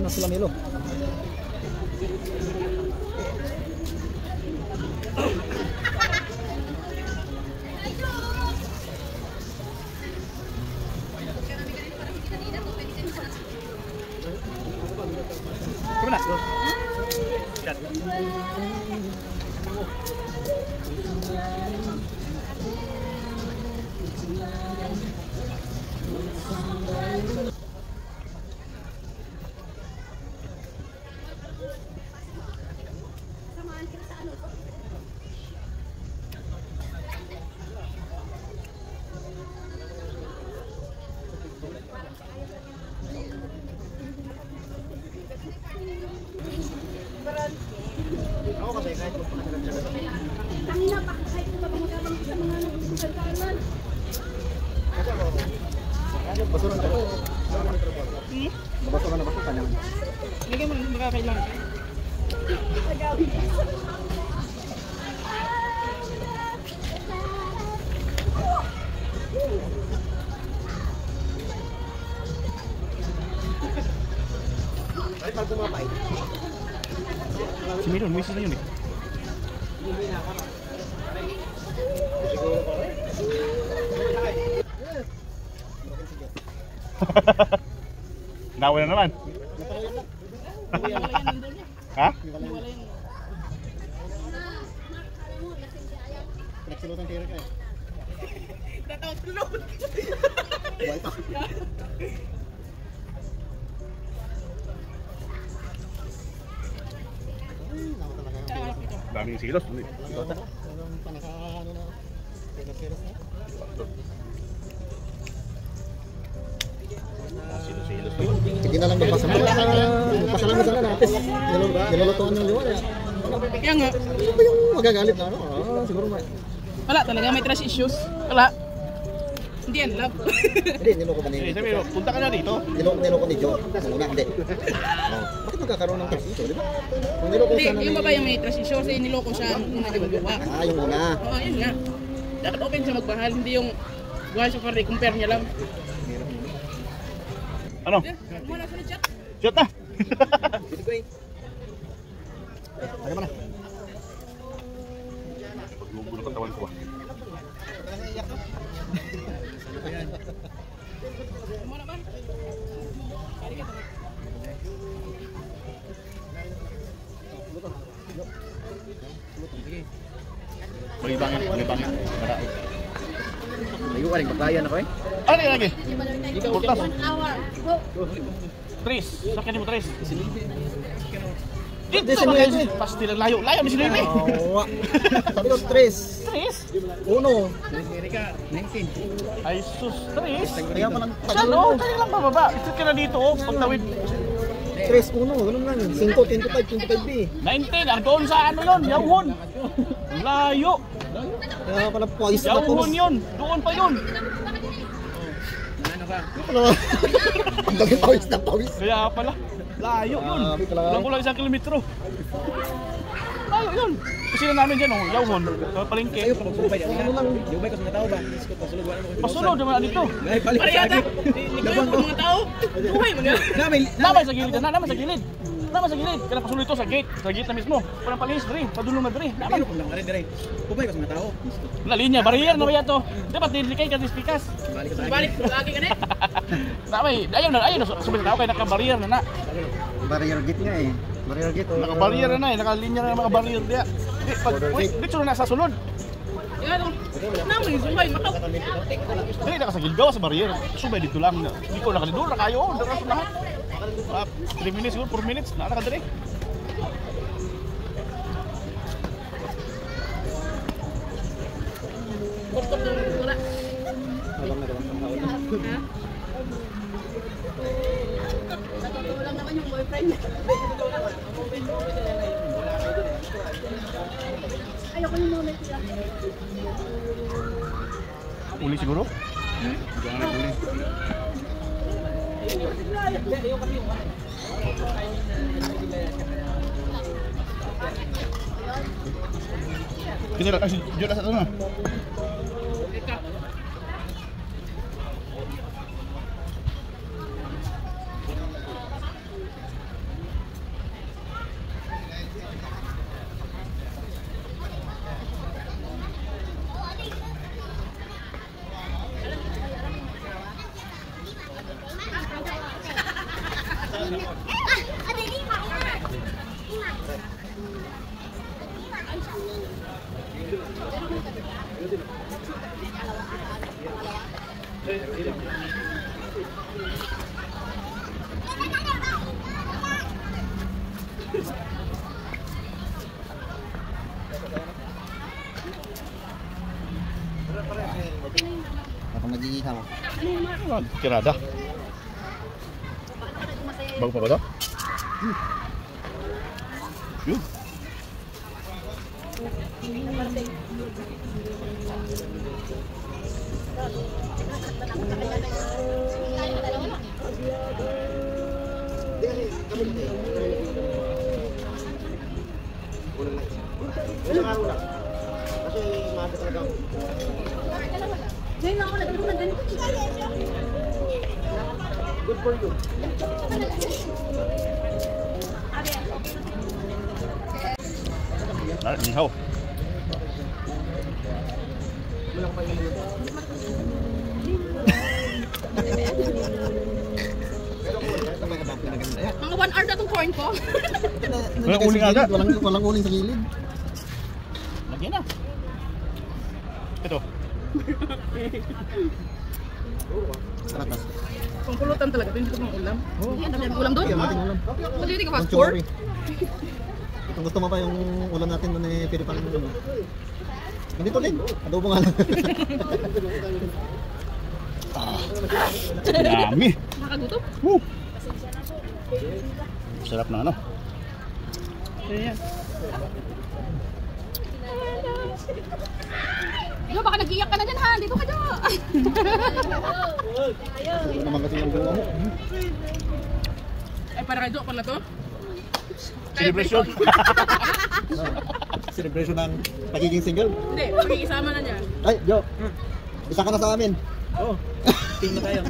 na sila Milo. Kemana? Basuran ka. Basuran na ba ito kanya? Hindi mo makakailangan. Ay, pag bumabay. Si Miron, misis na yun eh. Nawa na naman. Ha? Nagsilutan tira ka eh. Natawag-tulog. Daming silos. Sige na lang magpasalamat. Magpasalamat sana natin. Nilulutuan ng liwan. Kaya nga. Ano ba yung magagalit na ano? Siguro may... Wala talaga, may trust issues. Wala. Hindi yan, love. Hindi, niloko ba niya? Sabi mo, punta ka na dito. Niloko ni Joe. Muna, hindi. Bakit magkakaroon ng trust issue, di ba? Kung niloko Hindi, sana yung babae yung may trust issue kasi niloko siya nung nagagawa. Ah, yung una. Oo, yun nga. Dapat open siya magmahal, hindi yung buhay siya para i-compare niya lang. Ano? Wala sa chat. Shot na! Dito ko eh. Taga mo na. Paglubo na katawan ko ah. Mo na ba? Kali ka tayo. Magibangin. Marami. Layo ka rin, pagbayan ako eh. Ano yung lagi? Pultas. Tris, sakyan mo Tris. Dito sa mga pasti lang layo. Layo ni si Luis. Oo. Sabi ko, Tris. Tris? Uno. Ay sus, Tris. Kaya pa lang Saan o? Kaya lang bababa. Ikot ka na dito oh. Pagtawid. Tris, uno. Ganun lang. 5, 25, 25B. 19. Ang doon sa ano yun? Yawon. Layo. Kaya pala pawis na po. Yawon yun. Doon pa yun. Ang dami pawis na pawis. Kaya pala. Layo yun. Kulang-kulang 1 kilometro. Layo yun. Kasi na namin dyan, oh, Yawon. Sa palengke. Pasunod naman dito. Pariyata! Hindi ko mga tao. Buhay mo nga. Naman sa gilid na, naman sa gilid. Naman sa gilid. Kaya pasunod ito sa gate. Sa gate na mismo. Walang palingis diri. Padulong na diri. Naman. Wala linya. Barrier na ba yan to? Dapat nilikay ka dispikas. Balik lagi ka na. Naman. Ayaw na. Sumit na tao kaya naka-barrier na na. Barrier gate nga eh. Barrier gate. Naka-barrier na na. Naka-linya na mga barrier diya. Dito na sa sunod. Naman, sumbay, makaw. Dili na ka sa gilgaw sa barrier. Subay dito lang. Hindi ko nakadidor. Nakayo. Dito lahat. 3 minutes siguro, 4 minutes. Nakaka diri. Gusto ko wala. Wala naman yung boyfriend niya. Ayoko yung moment niya. Uli siguro? Jangan naik uli. Kita dah kasih jual satu mana? Tirada. Bago pa ba ito? Yun. Good for you. Nihaw. Mga 1 hour na itong corn ko. Walang uling agad. Walang uling sa gilid. Lagyan na. Ito. Sarap na. Kung pulutan talaga, hindi ko mga ulam. Hindi, ang dami ng ulam doon. Kaya natin ulam. Ba't hindi ka Yung fast food? chori. Kung gusto mo pa yung ulam natin doon eh, pwede pang ano. Ganito din. Adobo nga lang. Dami. Nakagutom? Woo! Sarap na ano. Ayan. Yo, baka nag-iyak ka na dyan ha. Dito ka dyan. Ano naman kasi yung bunga mo. Ay, para radyo pala to. Celebration. Celebration ng pagiging single. Hindi, pag-iisama na niya. Ay, Jo. Isa ka na sa amin. Oo. Team na tayo.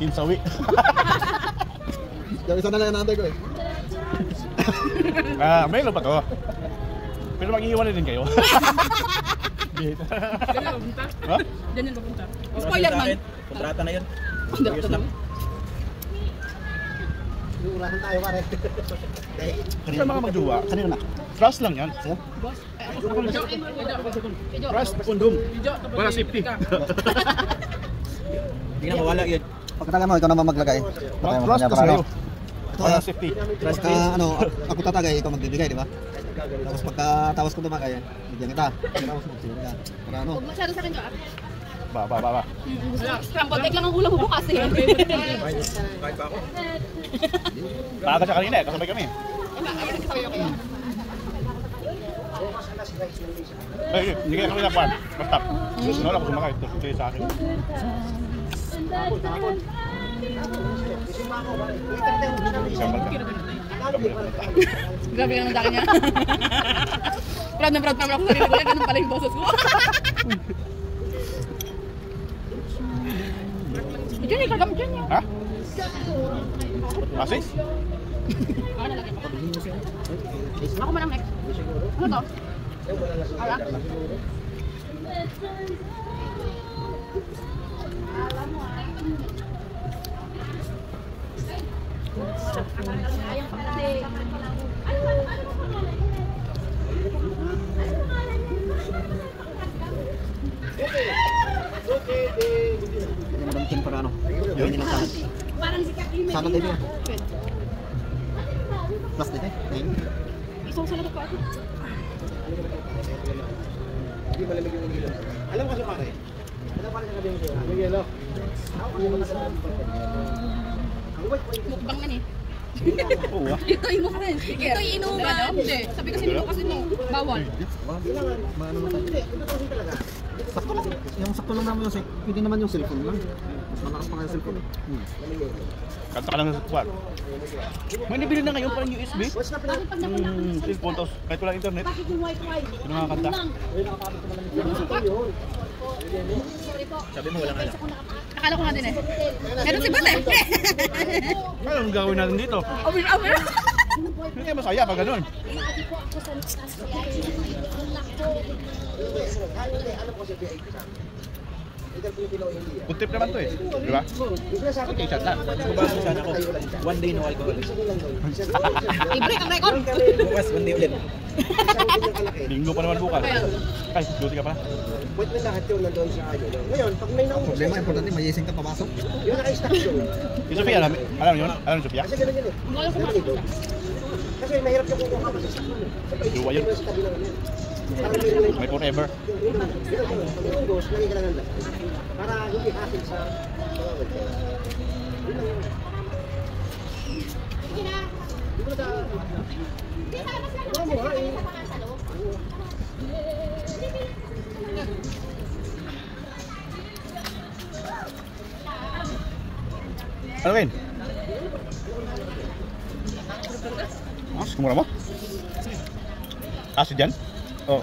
Kinsawi. Jo, isa na lang ang number ko eh. Mayroon pa to. Pero mag-iiwan din kayo. Diyan yan papunta. Ha? Diyan yan papunta. Spoiler man. Kontrata na yun. Hindi ako lang. Urahan tayo pare. Kanina mga magjowa. Kanina na. Trust lang yan. Boss, ay ako sa medyo. Medyo. Trust, kondom. Medyo. Para safety. Hindi na mawala yun. Pagkatala mo, ikaw naman maglagay. Patay mo Trust kanya ka para sa'yo. ano. Ito Para ah, safety. pagka ano, ako tatagay, ikaw magbibigay, di ba? Tapos pagka tawas ko tumagay, bigyan kita. Tapos magsimulan ka. Para ano? Huwag masyado sa akin, Jo. Ba. Scrambled egg lang ang ulam mo bukas eh. Kahit pa ako. Maaga siya kanina eh, kasabay kami. Ay, hindi kaya kami napan. Basta. Wala ko sumakay. Ito sa akin. Grabe ka naman daki niya. Proud na proud pa ako sa sarili ko. Ganun pala yung boses ko. Diyan eh, kagam dyan niya. Ha? Asis? Ako nalagyan ako. Ako man ang next. Ano to? Ala? Yan ang king para ano? Gawin nilang salad. Salad din yun. Plus din eh. Ngayon. Isang salad ako ako. Alam ko sa pare. Ano pa rin sa gabi mo siya? May yelo. Mukbang na eh. Oo ah. Ito inuman. Ito inuman. Hindi. Sabi kasi nito kasi no, bawal. Maano mo tayo? Sakto lang. Yung sakto lang naman yung pwede naman yung cellphone lang. Mas malakas pa kayo cellphone. Kanta ka lang sa kwan. May nabili na ngayon parang USB. Cellphone tapos kahit walang internet. Yung mga kanta. Sabi mo walang alam. Akala ko nga din eh. Meron si Bat eh. Anong gagawin natin dito? Over. Hindi masaya pag ganun. Kuntip naman to eh. Di ba? Okay, shot lang. Bago sana ako. One day no alcohol. I-break ang record. Bukas, one day ulit. Linggo pa naman bukas. Ay, duty ka pala. Wait na lahat yun nandun sa ano. Ngayon, pag may naubos Problema, importante may ising ka papasok. yung naka-stack doon. Si Sophia, alam yun? Alam ni Sophia? Kasi ganun yun eh. Wala ko Ganun ito. Kasi mahirap yung kukuha ka sa stack doon eh. Duwa yun. Sa tabi lang yun. May forever. Pag naubos, lagi ka lang handa. Para hindi hassle sa mga Sige na. Hindi ko na Hindi, sa labas lang naman. Sa labas lang sa loob. Ano kain? Mas kumura mo? Aso dyan? Oo.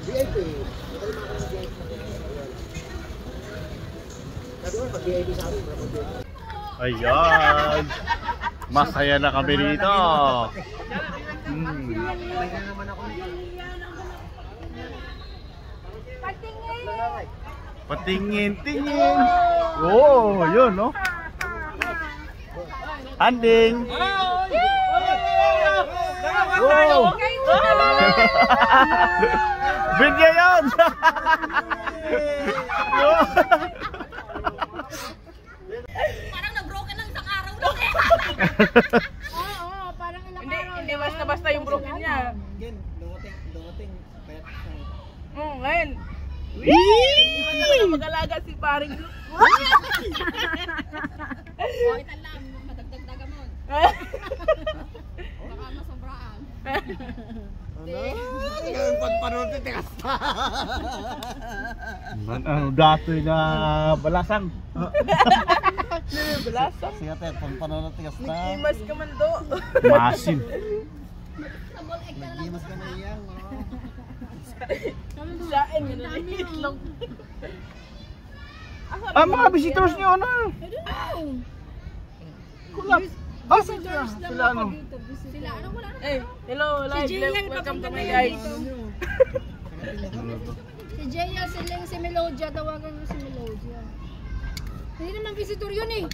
VIP. Sabi ko, pag VIP sa amin, Ayan! Masaya na kami dito! Patingin-tingin! Oh, yun, no? Anding! Wow! Bigyan yun! Parang na-broken lang isang araw lang eh. Oo, parang ilang Hindi, araw. hindi basta-basta yung broken niya. Again, dumating. Oo, ngayon. Iwan talaga mag-alaga si paring Luke. Itan lang, madagdag-daga mo. Baka masobraan. Ano datoy na balasang? Balasa. Siya tayo, pang tigas na. Imas ka man do. Masin. Nagdimas ka na iyang. Sain yun na itlog. Ah, mga visitors niyo, ano? Kulap. Ah, sila ano? Sila, ano wala na. Eh, hello, live. Welcome to my guys. Si Jaya, si Melodia, tawagan mo si Melodia. Hindi naman visitor yun eh.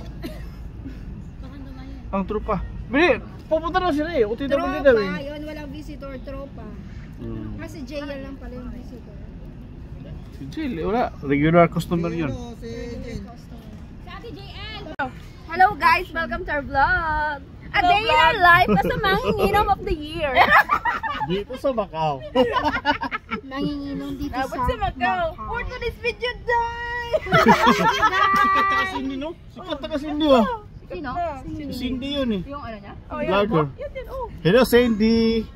Baka naman yun. Ang trupa. Bili, pupunta na sila eh. OTW daw eh. Tropa, yun, walang visitor, tropa. Kasi Jaya lang pala yung visitor. Si Jill, wala. Regular customer yun. Si Ate JL! Hello guys, welcome to our vlog. A day in our life as a manginginom of the year. Dito sa Macau. Manginginom dito Abot sa Macau. For today's video, die! Sikat na Cindy, no? Sikat na Cindy, ah. Sino? Cindy yun eh. Yung ano niya? Vlogger. Yun din, oh. Hello, Cindy.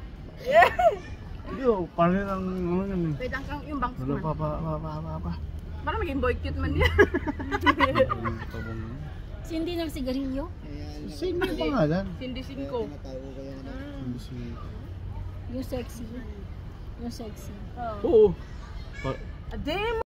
Hindi, oh. Parang ang ano yun eh. Wait, ang yung banks Wala man. pa. Parang maging boy cute man yan. Cindy ng sigarilyo? Cindy ang pangalan. Cindy 5. Yung sexy. Yung sexy. Oo. A day